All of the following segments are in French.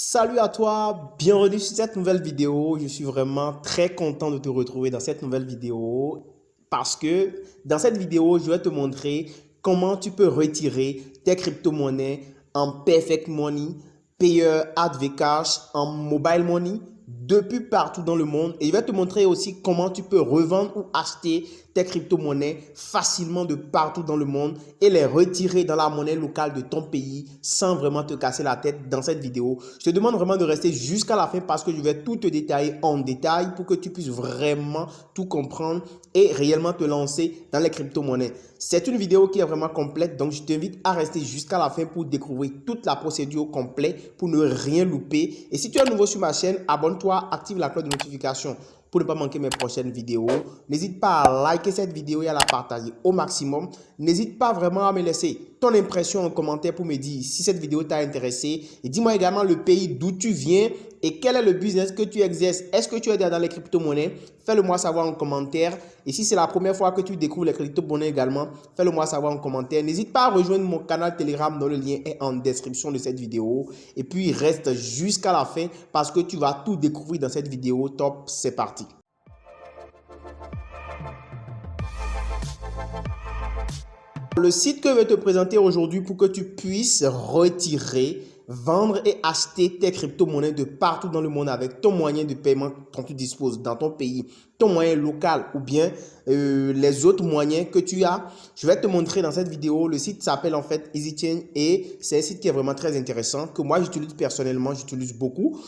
Salut à toi, bienvenue sur cette nouvelle vidéo. Je suis vraiment très content de te retrouver dans cette nouvelle vidéo parce que dans cette vidéo, je vais te montrer comment tu peux retirer tes crypto-monnaies en Perfect Money, Payer, Advocash, en Mobile Money depuis partout dans le monde. Et je vais te montrer aussi comment tu peux revendre ou acheter tes crypto-monnaies facilement de partout dans le monde et les retirer dans la monnaie locale de ton pays sans vraiment te casser la tête dans cette vidéo. Je te demande vraiment de rester jusqu'à la fin parce que je vais tout te détailler en détail pour que tu puisses vraiment tout comprendre et réellement te lancer dans les crypto-monnaies. C'est une vidéo qui est vraiment complète, donc je t'invite à rester jusqu'à la fin pour découvrir toute la procédure complète pour ne rien louper. Et si tu es nouveau sur ma chaîne, abonne-toi, active la cloche de notification pour ne pas manquer mes prochaines vidéos. N'hésite pas à liker cette vidéo et à la partager au maximum. N'hésite pas vraiment à me laisser ton impression en commentaire pour me dire si cette vidéo t'a intéressé. Et dis-moi également le pays d'où tu viens et quel est le business que tu exerces. Est-ce que tu es dans les crypto-monnaies? Fais-le moi savoir en commentaire. Et si c'est la première fois que tu découvres les crypto-monnaies également, fais-le moi savoir en commentaire. N'hésite pas à rejoindre mon canal Telegram dont le lien est en description de cette vidéo. Et puis reste jusqu'à la fin parce que tu vas tout découvrir dans cette vidéo. Top, c'est parti. Le site que je vais te présenter aujourd'hui pour que tu puisses retirer, vendre et acheter tes crypto-monnaies de partout dans le monde avec ton moyen de paiement dont tu disposes dans ton pays, ton moyen local ou bien les autres moyens que tu as. Je vais te montrer dans cette vidéo. Le site s'appelle en fait EasyChain et c'est un site qui est vraiment très intéressant que moi j'utilise personnellement, j'utilise beaucoup.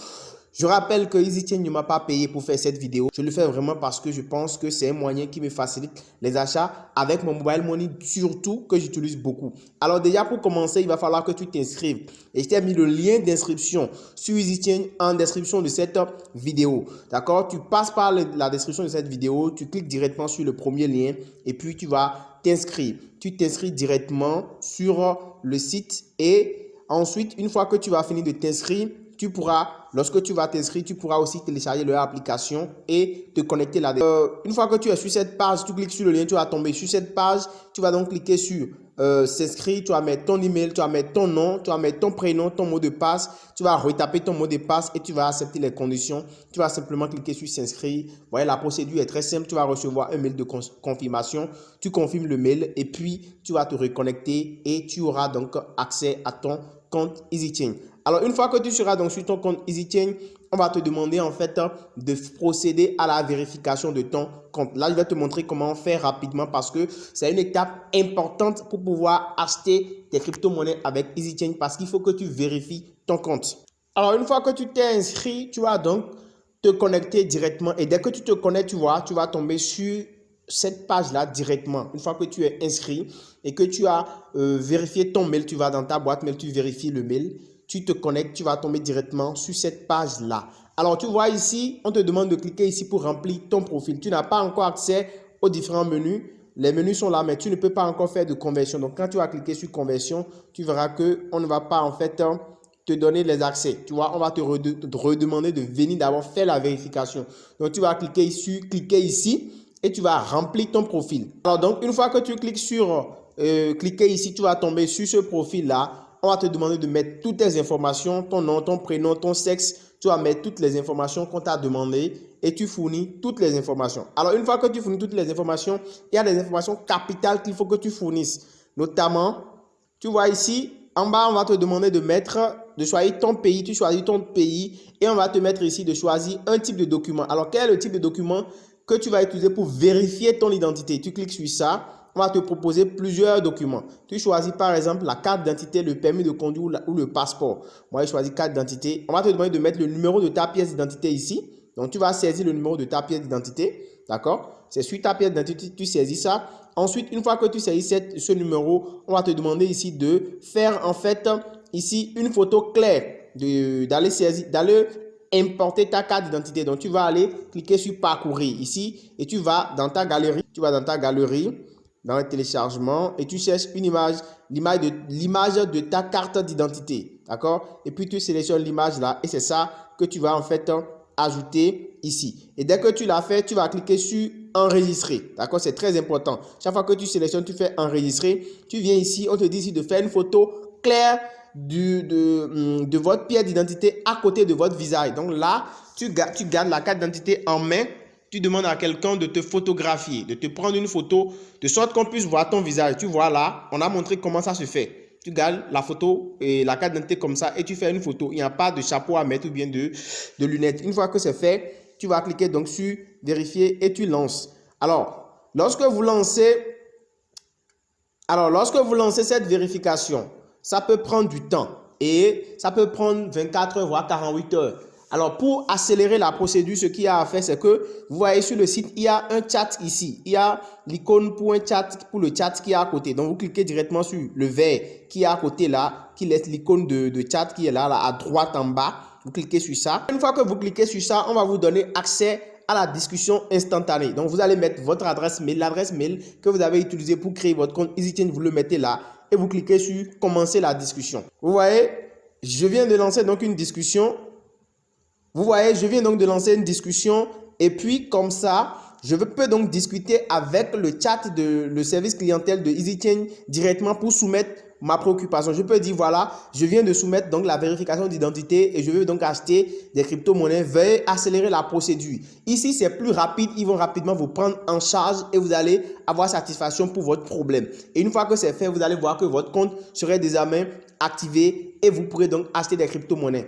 Je rappelle que EasyChain ne m'a pas payé pour faire cette vidéo. Je le fais vraiment parce que je pense que c'est un moyen qui me facilite les achats avec mon mobile money, surtout que j'utilise beaucoup. Alors déjà pour commencer, il va falloir que tu t'inscrives. Et je t'ai mis le lien d'inscription sur EasyChain en description de cette vidéo. D'accord? Tu passes par la description de cette vidéo, tu cliques directement sur le premier lien et puis tu vas t'inscrire. Tu t'inscris directement sur le site et ensuite, une fois que tu vas finir de t'inscrire, tu pourras, lorsque tu vas t'inscrire, tu pourras aussi télécharger leur application et te connecter là-dedans. Une fois que tu es sur cette page, tu cliques sur le lien, tu vas tomber sur cette page. Tu vas donc cliquer sur s'inscrire, tu vas mettre ton email, tu vas mettre ton nom, tu vas mettre ton prénom, ton mot de passe. Tu vas retaper ton mot de passe et tu vas accepter les conditions. Tu vas simplement cliquer sur s'inscrire. Vous voyez, la procédure est très simple. Tu vas recevoir un mail de confirmation. Tu confirmes le mail et puis tu vas te reconnecter et tu auras donc accès à ton compte EasyChain. Alors, une fois que tu seras donc sur ton compte EasyChain, on va te demander en fait de procéder à la vérification de ton compte. Là, je vais te montrer comment faire rapidement parce que c'est une étape importante pour pouvoir acheter tes crypto-monnaies avec EasyChain parce qu'il faut que tu vérifies ton compte. Alors, une fois que tu t'es inscrit, tu vas donc te connecter directement et dès que tu te connectes, tu vas tomber sur cette page-là directement. Une fois que tu es inscrit et que tu as vérifié ton mail, tu vas dans ta boîte mail, tu vérifies le mail. Tu te connectes, tu vas tomber directement sur cette page-là. Alors, tu vois ici, on te demande de cliquer ici pour remplir ton profil. Tu n'as pas encore accès aux différents menus. Les menus sont là, mais tu ne peux pas encore faire de conversion. Donc, quand tu vas cliquer sur conversion, tu verras qu'on ne va pas en fait te donner les accès. Tu vois, on va te redemander de venir d'abord faire la vérification. Donc, tu vas cliquer ici et tu vas remplir ton profil. Alors, donc, une fois que tu cliques sur cliquer ici, tu vas tomber sur ce profil-là. On va te demander de mettre toutes tes informations, ton nom, ton prénom, ton sexe. Tu vas mettre toutes les informations qu'on t'a demandé et tu fournis toutes les informations. Alors, une fois que tu fournis toutes les informations, il y a des informations capitales qu'il faut que tu fournisses. Notamment, tu vois ici, en bas, on va te demander de choisir ton pays. Tu choisis ton pays et on va te mettre ici de choisir un type de document. Alors, quel est le type de document que tu vas utiliser pour vérifier ton identité? Tu cliques sur ça. On va te proposer plusieurs documents. Tu choisis par exemple la carte d'identité, le permis de conduire ou le passeport. Moi, je choisis carte d'identité. On va te demander de mettre le numéro de ta pièce d'identité ici. Donc, tu vas saisir le numéro de ta pièce d'identité. D'accord? C'est sur ta pièce d'identité, tu saisis ça. Ensuite, une fois que tu saisis ce numéro, on va te demander ici de faire en fait ici une photo claire, d'aller importer ta carte d'identité. Donc, tu vas aller cliquer sur parcourir ici et tu vas dans ta galerie. Dans le téléchargement et tu cherches une image, l'image de ta carte d'identité. D'accord? Et puis tu sélectionnes l'image là et c'est ça que tu vas en fait ajouter ici. Et dès que tu l'as fait, tu vas cliquer sur enregistrer. D'accord? C'est très important. Chaque fois que tu sélectionnes, tu fais enregistrer. Tu viens ici, on te dit ici de faire une photo claire de votre pièce d'identité à côté de votre visage. Donc là, tu gardes la carte d'identité en main. Tu demandes à quelqu'un de te photographier, de te prendre une photo, de sorte qu'on puisse voir ton visage. Tu vois là, on a montré comment ça se fait. Tu gardes la photo et la carte d'identité comme ça et tu fais une photo. Il n'y a pas de chapeau à mettre ou bien de lunettes. Une fois que c'est fait, tu vas cliquer donc sur vérifier et tu lances. Alors, lorsque vous lancez cette vérification, ça peut prendre du temps et ça peut prendre 24 heures voire 48 heures. Alors, pour accélérer la procédure, ce qu'il y a à faire, c'est que vous voyez sur le site, il y a un chat ici. Il y a l'icône pour un chat, pour le chat qui est à côté. Donc, vous cliquez directement sur le vert qui est à côté là, qui laisse l'icône de chat qui est là, à droite en bas. Vous cliquez sur ça. Une fois que vous cliquez sur ça, on va vous donner accès à la discussion instantanée. Donc, vous allez mettre votre adresse mail, l'adresse mail que vous avez utilisée pour créer votre compte EasyChange, vous le mettez là et vous cliquez sur commencer la discussion. Vous voyez, je viens de lancer donc une discussion. Vous voyez, je viens donc de lancer une discussion et puis comme ça, je peux donc discuter avec le chat le service clientèle de EasyChange directement pour soumettre ma préoccupation. Je peux dire voilà, je viens de soumettre donc la vérification d'identité et je veux donc acheter des crypto-monnaies. Veuillez accélérer la procédure. Ici, c'est plus rapide. Ils vont rapidement vous prendre en charge et vous allez avoir satisfaction pour votre problème. Et une fois que c'est fait, vous allez voir que votre compte serait désormais activé et vous pourrez donc acheter des crypto-monnaies.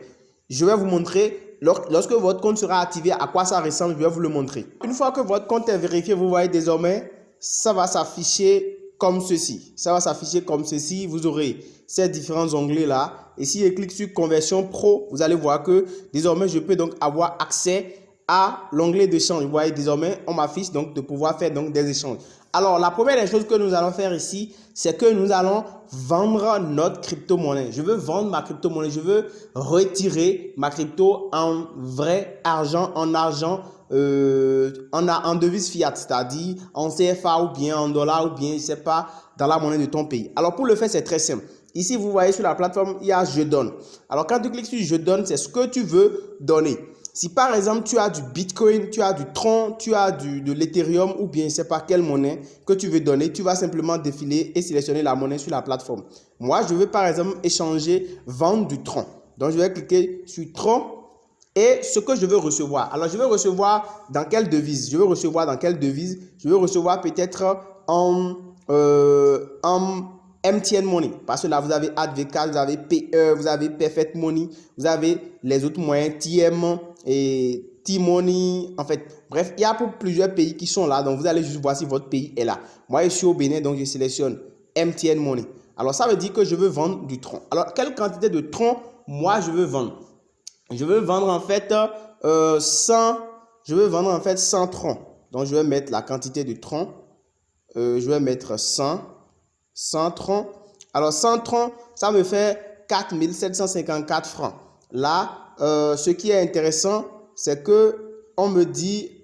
Je vais vous montrer. Lorsque votre compte sera activé, à quoi ça ressemble, je vais vous le montrer. Une fois que votre compte est vérifié, vous voyez désormais, ça va s'afficher comme ceci. Ça va s'afficher comme ceci. Vous aurez ces différents onglets là. Et si je clique sur conversion pro, vous allez voir que désormais, je peux donc avoir accès à l'onglet d'échange. Vous voyez, désormais, on m'affiche donc de pouvoir faire donc des échanges. Alors, la première des choses que nous allons faire ici, c'est que nous allons vendre notre crypto-monnaie. Je veux vendre ma crypto-monnaie. Je veux retirer ma crypto en vrai argent, en devise fiat, c'est-à-dire en CFA ou bien en dollars ou bien, je ne sais pas, dans la monnaie de ton pays. Alors, pour le faire, c'est très simple. Ici, vous voyez sur la plateforme, il y a « Je donne ». Alors, quand tu cliques sur « Je donne », c'est ce que tu veux donner. Si par exemple, tu as du Bitcoin, tu as du Tron, tu as de l'Ethereum ou bien je ne sais pas quelle monnaie que tu veux donner, tu vas simplement défiler et sélectionner la monnaie sur la plateforme. Moi, je veux par exemple échanger, vendre du Tron. Donc, je vais cliquer sur Tron et ce que je veux recevoir. Alors, je veux recevoir dans quelle devise? Je veux recevoir dans quelle devise? Je veux recevoir peut-être en MTN Money. Parce que là, vous avez ADVK, vous avez PE, vous avez Perfect Money, vous avez les autres moyens, TM et T-Money. En fait, bref, il y a pour plusieurs pays qui sont là. Donc, vous allez juste voir si votre pays est là. Moi, je suis au Bénin, donc je sélectionne MTN Money. Alors, ça veut dire que je veux vendre du Tron. Alors, quelle quantité de Tron, moi, je veux vendre? Je veux vendre en fait 100 Tron. Donc, je vais mettre la quantité de Tron. Je vais mettre 100 Tron. Alors, 100 Tron, ça me fait 4 754 francs. Là, ce qui est intéressant, c'est que on me dit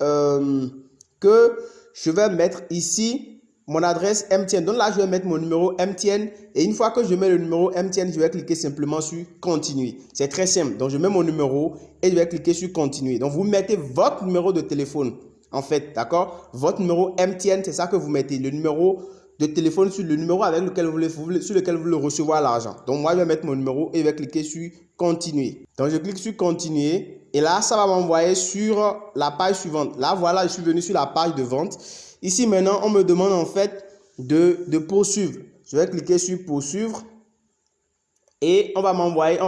que je vais mettre ici mon adresse MTN. Donc là, je vais mettre mon numéro MTN. Et une fois que je mets le numéro MTN, je vais cliquer simplement sur continuer. C'est très simple. Donc, je mets mon numéro et je vais cliquer sur continuer. Donc, vous mettez votre numéro de téléphone. En fait, d'accord? Votre numéro MTN, c'est ça que vous mettez. Le numéro de téléphone sur le numéro avec lequel vous voulez recevoir l'argent. Donc, moi, je vais mettre mon numéro et je vais cliquer sur continuer. Donc, je clique sur continuer et là, ça va m'envoyer sur la page suivante. Là, voilà, je suis venu sur la page de vente. Ici, maintenant, on me demande en fait de poursuivre. Je vais cliquer sur poursuivre et on va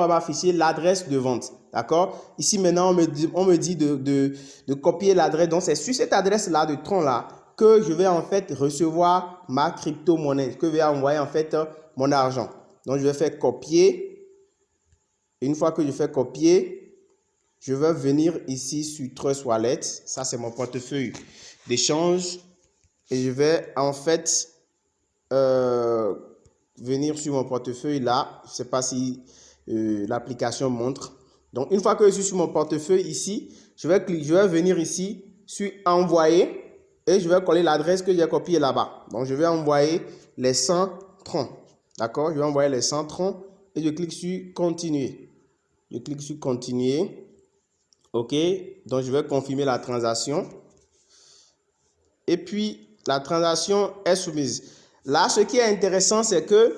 m'afficher l'adresse de vente. D'accord? Ici, maintenant, on me dit de copier l'adresse. Donc, c'est sur cette adresse-là de Tron là que je vais en fait recevoir ma crypto-monnaie, que je vais envoyer en fait mon argent. Donc, je vais faire copier. Une fois que je fais copier, je vais venir ici sur Trust Wallet. Ça, c'est mon portefeuille d'échange. Et je vais en fait venir sur mon portefeuille là. Je ne sais pas si l'application montre. Donc, une fois que je suis sur mon portefeuille ici, je vais venir ici sur envoyer. Et je vais coller l'adresse que j'ai copiée là-bas. Donc, je vais envoyer les 100 Tron. D'accord? Je vais envoyer les 100 Tron et je clique sur continuer. Je clique sur continuer. OK. Donc, je vais confirmer la transaction. Et puis, la transaction est soumise. Là, ce qui est intéressant, c'est que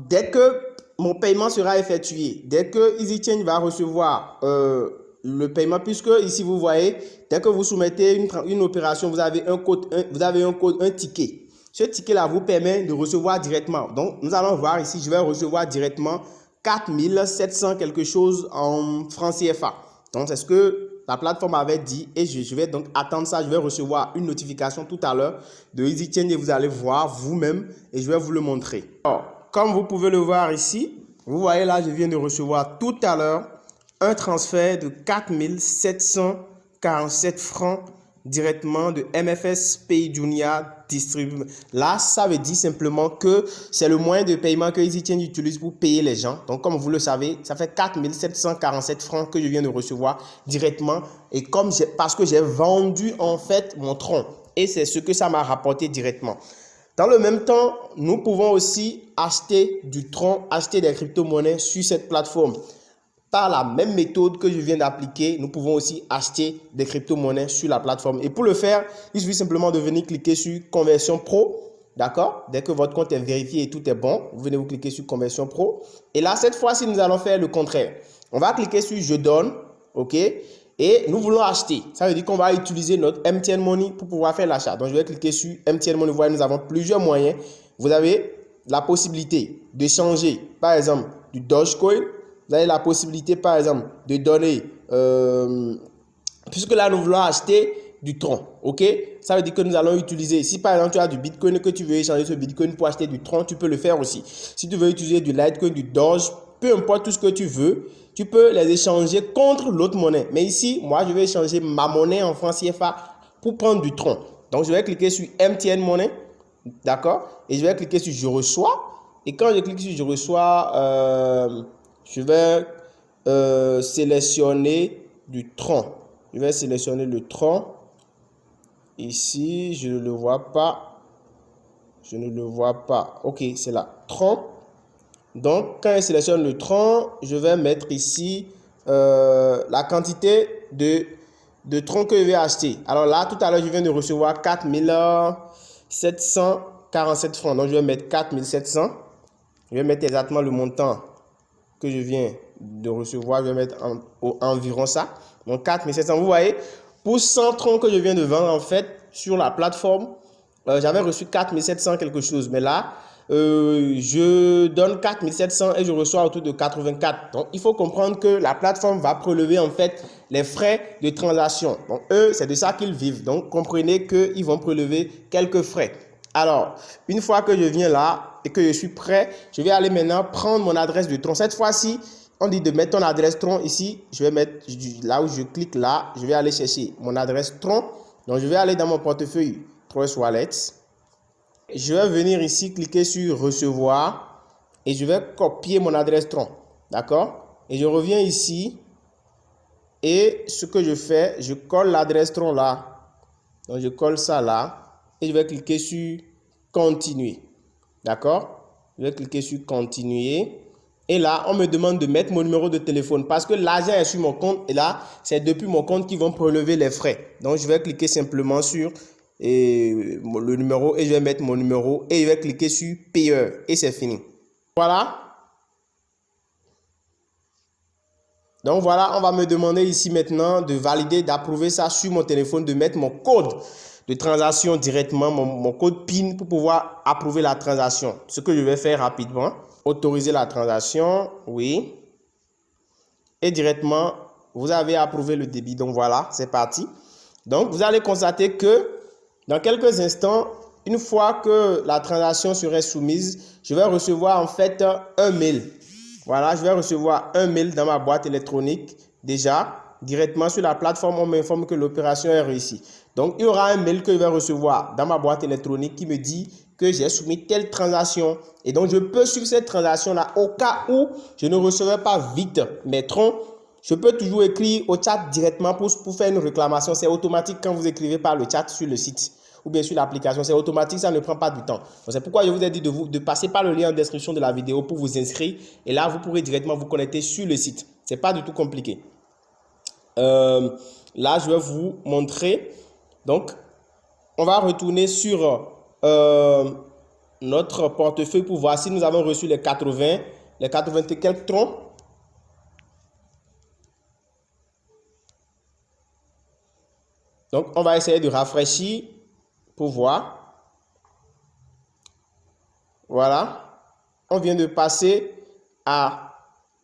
dès que mon paiement sera effectué. Dès que EasyChange va recevoir le paiement, puisque ici vous voyez, dès que vous soumettez une opération, vous avez un code, un ticket. Ce ticket-là vous permet de recevoir directement. Donc, nous allons voir ici, je vais recevoir directement 4700 quelque chose en francs CFA. Donc, c'est ce que la plateforme avait dit et je vais donc attendre ça. Je vais recevoir une notification tout à l'heure de EasyChange et vous allez voir vous-même et je vais vous le montrer. Alors, comme vous pouvez le voir ici, vous voyez là, je viens de recevoir tout à l'heure un transfert de 4747 francs directement de MFS Pay Junior Distribute. Là, ça veut dire simplement que c'est le moyen de paiement que EasyChange utilise pour payer les gens. Donc, comme vous le savez, ça fait 4747 francs que je viens de recevoir directement. Et parce que j'ai vendu en fait mon tronc. Et c'est ce que ça m'a rapporté directement. Dans le même temps, nous pouvons aussi acheter du tronc, acheter des crypto-monnaies sur cette plateforme. Par la même méthode que je viens d'appliquer, nous pouvons aussi acheter des crypto-monnaies sur la plateforme. Et pour le faire, il suffit simplement de venir cliquer sur Conversion Pro. D'accord? Dès que votre compte est vérifié et tout est bon, vous venez vous cliquer sur Conversion Pro. Et là, cette fois-ci, nous allons faire le contraire. On va cliquer sur Je donne. OK? Et nous voulons acheter. Ça veut dire qu'on va utiliser notre MTN Money pour pouvoir faire l'achat. Donc, je vais cliquer sur MTN Money. Vous voyez, nous avons plusieurs moyens. Vous avez la possibilité de changer, par exemple, du Dogecoin. Vous avez la possibilité, par exemple, de donner, puisque là, nous voulons acheter du tronc, ok? Ça veut dire que nous allons utiliser, si par exemple, tu as du Bitcoin et que tu veux échanger ce Bitcoin pour acheter du tronc, tu peux le faire aussi. Si tu veux utiliser du Litecoin, du Doge, peu importe tout ce que tu veux, tu peux les échanger contre l'autre monnaie. Mais ici, moi, je vais échanger ma monnaie en francs CFA pour prendre du tronc. Donc, je vais cliquer sur MTN Money, d'accord? Et je vais cliquer sur Je reçois. Et quand je clique sur Je reçois, je vais sélectionner du tronc. Je vais sélectionner le tronc. Ici, je ne le vois pas. Je ne le vois pas. OK, c'est là. Tronc. Donc, quand je sélectionne le tronc, je vais mettre ici la quantité de tronc que je vais acheter. Alors là, tout à l'heure, je viens de recevoir 4747 francs. Donc, je vais mettre 4700. Je vais mettre exactement le montant que je viens de recevoir, je vais mettre environ ça. Donc 4700, vous voyez, pour 100 troncs que je viens de vendre en fait sur la plateforme, j'avais reçu 4700 quelque chose. Mais là, je donne 4700 et je reçois autour de 84. Donc il faut comprendre que la plateforme va prélever en fait les frais de transaction. Donc eux, c'est de ça qu'ils vivent. Donc comprenez qu'ils vont prélever quelques frais. Alors, une fois que je viens là et que je suis prêt, je vais aller maintenant prendre mon adresse de tronc. Cette fois-ci, on dit de mettre ton adresse tronc ici. Je vais mettre là où je clique là, je vais aller chercher mon adresse tronc. Donc, je vais aller dans mon portefeuille Trust Wallet. Je vais venir ici, cliquer sur recevoir et je vais copier mon adresse tronc. D'accord? Et je reviens ici et ce que je fais, je colle l'adresse tronc là. Donc, je colle ça là. Et je vais cliquer sur continuer. D'accord? Je vais cliquer sur continuer. Et là, on me demande de mettre mon numéro de téléphone parce que l'argent est sur mon compte. Et là, c'est depuis mon compte qu'ils vont prélever les frais. Donc, je vais cliquer simplement sur le numéro et je vais mettre mon numéro et je vais cliquer sur payeur. Et c'est fini. Voilà. Donc voilà, on va me demander ici maintenant de valider, d'approuver ça sur mon téléphone, de mettre mon code de transaction directement, mon code PIN pour pouvoir approuver la transaction. Ce que je vais faire rapidement, autoriser la transaction, oui. Et directement, vous avez approuvé le débit. Donc voilà, c'est parti. Donc vous allez constater que dans quelques instants, une fois que la transaction serait soumise, je vais recevoir en fait un mail. Voilà, je vais recevoir un mail dans ma boîte électronique déjà. Directement sur la plateforme, on m'informe que l'opération est réussie. Donc, il y aura un mail que je vais recevoir dans ma boîte électronique qui me dit que j'ai soumis telle transaction. Et donc, je peux suivre cette transaction-là au cas où je ne recevrai pas vite mes troncs. Je peux toujours écrire au chat directement pour faire une réclamation. C'est automatique quand vous écrivez par le chat sur le site ou bien sur l'application. C'est automatique, ça ne prend pas du temps. C'est pourquoi je vous ai dit de passer par le lien en description de la vidéo pour vous inscrire. Et là, vous pourrez directement vous connecter sur le site. Ce n'est pas du tout compliqué. Là, je vais vous montrer. Donc, on va retourner sur notre portefeuille pour voir si nous avons reçu les 80 les 80 et quelques troncs. Donc, on va essayer de rafraîchir pour voir. Voilà. On vient de passer à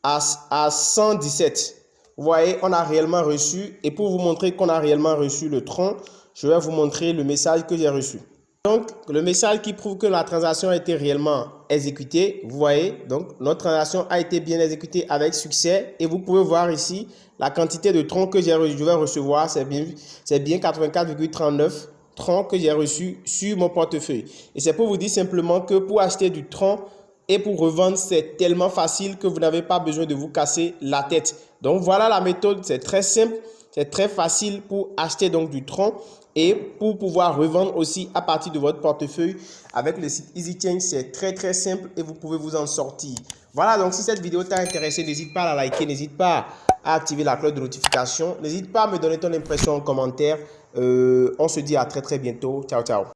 117. Vous voyez, on a réellement reçu. Et pour vous montrer qu'on a réellement reçu le tronc, je vais vous montrer le message que j'ai reçu. Donc, le message qui prouve que la transaction a été réellement exécutée. Vous voyez, donc notre transaction a été bien exécutée avec succès. Et vous pouvez voir ici la quantité de troncs que je vais recevoir. C'est bien 84,39 troncs que j'ai reçus sur mon portefeuille. Et c'est pour vous dire simplement que pour acheter du tronc et pour revendre, c'est tellement facile que vous n'avez pas besoin de vous casser la tête. Donc, voilà la méthode. C'est très simple. C'est très facile pour acheter donc du tronc et pour pouvoir revendre aussi à partir de votre portefeuille avec le site EasyChange. C'est très simple et vous pouvez vous en sortir. Voilà, donc si cette vidéo t'a intéressé, n'hésite pas à la liker, n'hésite pas à activer la cloche de notification, n'hésite pas à me donner ton impression en commentaire. On se dit à très bientôt. Ciao.